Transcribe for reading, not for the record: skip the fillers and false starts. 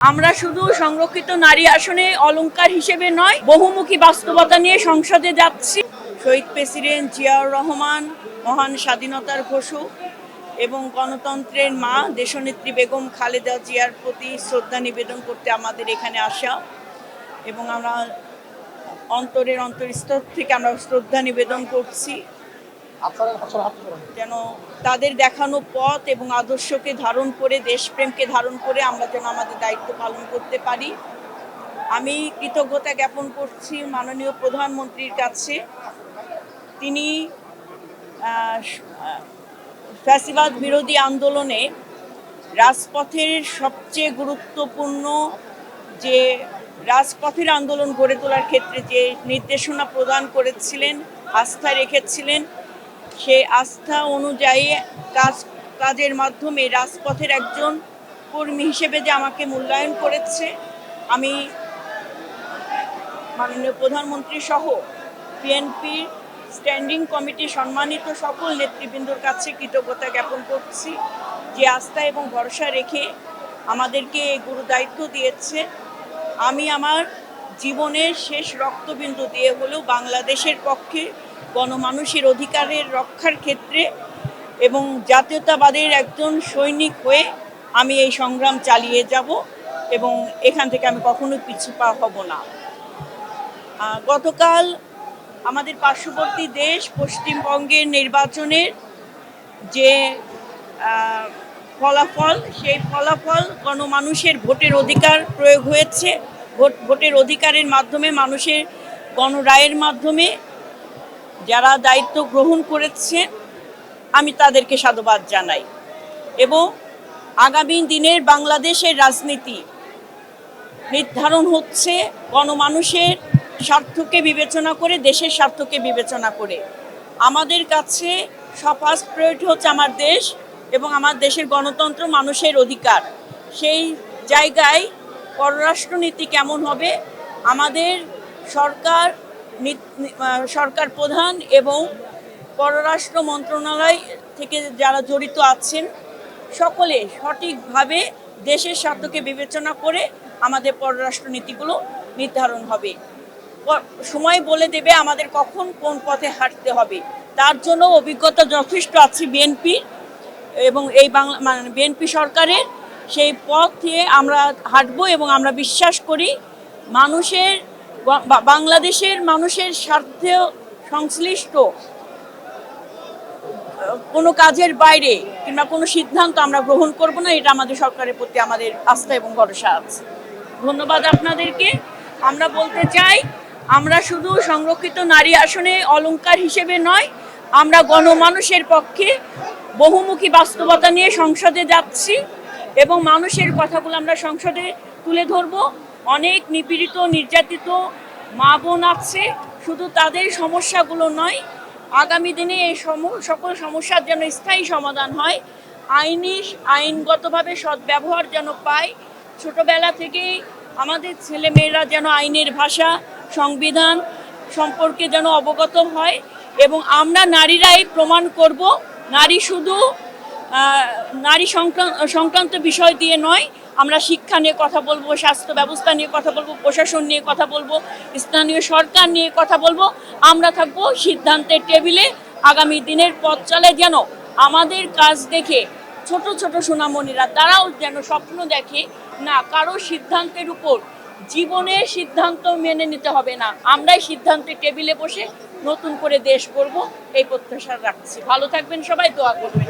আমরা শুধু সংরক্ষিত নারী আসনে অলংকার হিসেবে নয়, বহুমুখী বাস্তবতা নিয়ে সংসদে যাচ্ছি। শহীদ প্রেসিডেন্ট জিয়াউর রহমান, মহান স্বাধীনতার ঘোষক এবং গণতন্ত্রের মা দেশনেত্রী বেগম খালেদা জিয়ার প্রতি শ্রদ্ধা নিবেদন করতে আমাদের এখানে আসা, এবং আমরা অন্তরের অন্তরস্থল থেকে আমরা শ্রদ্ধা নিবেদন করছি যেন তাদের দেখানো পথ এবং আদর্শকে ধারণ করে, দেশপ্রেমকে ধারণ করে আমরা যেন আমাদের দায়িত্ব পালন করতে পারি। আমি কৃতজ্ঞতা জ্ঞাপন করছি মাননীয় প্রধানমন্ত্রীর কাছে। তিনি ফ্যাসিবাদ বিরোধী আন্দোলনে রাজপথের সবচেয়ে গুরুত্বপূর্ণ যে রাজপথের আন্দোলন গড়ে তোলার ক্ষেত্রে যে নির্দেশনা প্রদান করেছিলেন, আস্থা রেখেছিলেন, সেই আস্থা অনুযায়ী কাজের মাধ্যমে রাজপথের একজন কর্মী হিসেবে যে আমাকে মূল্যায়ন করেছে, আমি মাননীয় প্রধানমন্ত্রী সহ বিএনপির স্ট্যান্ডিং কমিটি সম্মানিত সকল নেতৃবৃন্দর কাছে কৃতজ্ঞতা জ্ঞাপন করছি, যে আস্থা এবং ভরসা রেখে আমাদেরকে গুরু দায়িত্ব দিয়েছে। আমি আমার জীবনের শেষ রক্তবিন্দু দিয়ে হলেও বাংলাদেশের পক্ষে গণমানুষের অধিকারের রক্ষার ক্ষেত্রে এবং জাতীয়তাবাদের একজন সৈনিক হয়ে আমি এই সংগ্রাম চালিয়ে যাব এবং এখান থেকে আমি কখনোই পিছু পা হব না। গতকাল আমাদের পার্শ্ববর্তী দেশ পশ্চিমবঙ্গের নির্বাচনের যে ফলাফল, সেই ফলাফল গণমানুষের ভোটের অধিকার প্রয়োগ হয়েছে। ভোটের অধিকারের মাধ্যমে, মানুষের গণরায়ের মাধ্যমে যারা দায়িত্ব গ্রহণ করেছে, আমি তাদেরকে সাধুবাদ জানাই। এবং আগামী দিনের বাংলাদেশের রাজনীতি নির্ধারণ হচ্ছে গণমানুষের স্বার্থকে বিবেচনা করে, দেশের স্বার্থকে বিবেচনা করে। আমাদের কাছে ফার্স্ট প্রায়োরিটি হচ্ছে আমার দেশ এবং আমার দেশের গণতন্ত্র, মানুষের অধিকার। সেই জায়গায় পররাষ্ট্রনীতি কেমন হবে, আমাদের সরকার প্রধান এবং পররাষ্ট্র মন্ত্রণালয় থেকে যারা জড়িত আছেন, সকলে সঠিকভাবে দেশের স্বার্থকে বিবেচনা করে আমাদের পররাষ্ট্রনীতিগুলো নির্ধারণ হবে। সময় বলে দেবে আমাদের কখন কোন পথে হাঁটতে হবে। তার জন্য অভিজ্ঞতা যথেষ্ট আছে বিএনপি এবং এই বিএনপি সরকারের। সেই পথে আমরা হাঁটবো এবং আমরা বিশ্বাস করি বাংলাদেশের মানুষের স্বার্থে সংশ্লিষ্ট কোনো কাজের বাইরে কিংবা কোনো সিদ্ধান্ত আমরা গ্রহণ করব না। এটা আমাদের সরকারের প্রতি আমাদের আস্থা এবং ভরসা আছে। ধন্যবাদ আপনাদেরকে। আমরা বলতে চাই, আমরা শুধু সংরক্ষিত নারী আসনে অলংকার হিসেবে নয়, আমরা গণমানুষের পক্ষে বহুমুখী বাস্তবতা নিয়ে সংসদে যাচ্ছি এবং মানুষের কথাগুলো আমরা সংসদে তুলে ধরব। অনেক নিপীড়িত, নির্যাতিত মা বোন আছে, শুধু তাদের সমস্যাগুলো নয়, আগামী দিনে এই সকল সমস্যার যেন স্থায়ী সমাধান হয়, আইনগতভাবে সদ্ব্যবহার যেন পায়। ছোটবেলা থেকেই আমাদের ছেলেমেয়েরা যেন আইনের ভাষা, সংবিধান সম্পর্কে যেন অবগত হয় এবং আমরা নারীরাই প্রমাণ করব নারী শুধু নারী সংক্রান্ত বিষয় দিয়ে নয়, আমরা শিক্ষা নিয়ে কথা বলবো, স্বাস্থ্য ব্যবস্থা নিয়ে কথা বলবো, প্রশাসন নিয়ে কথা বলবো, স্থানীয় সরকার নিয়ে কথা বলবো। আমরা থাকবো সিদ্ধান্তের টেবিলে। আগামী দিনের পথ চলে যেন আমাদের কাজ দেখে ছোট ছোট সোনামণিরা তারাও যেন স্বপ্ন দেখে, না কারো সিদ্ধান্তের উপর জীবনের সিদ্ধান্ত মেনে নিতে হবে না, আমরাই সিদ্ধান্তের টেবিলে বসে নতুন করে দেশ গড়ব, এই প্রত্যাশা রাখছি। ভালো থাকবেন সবাই, দোয়া করবেন।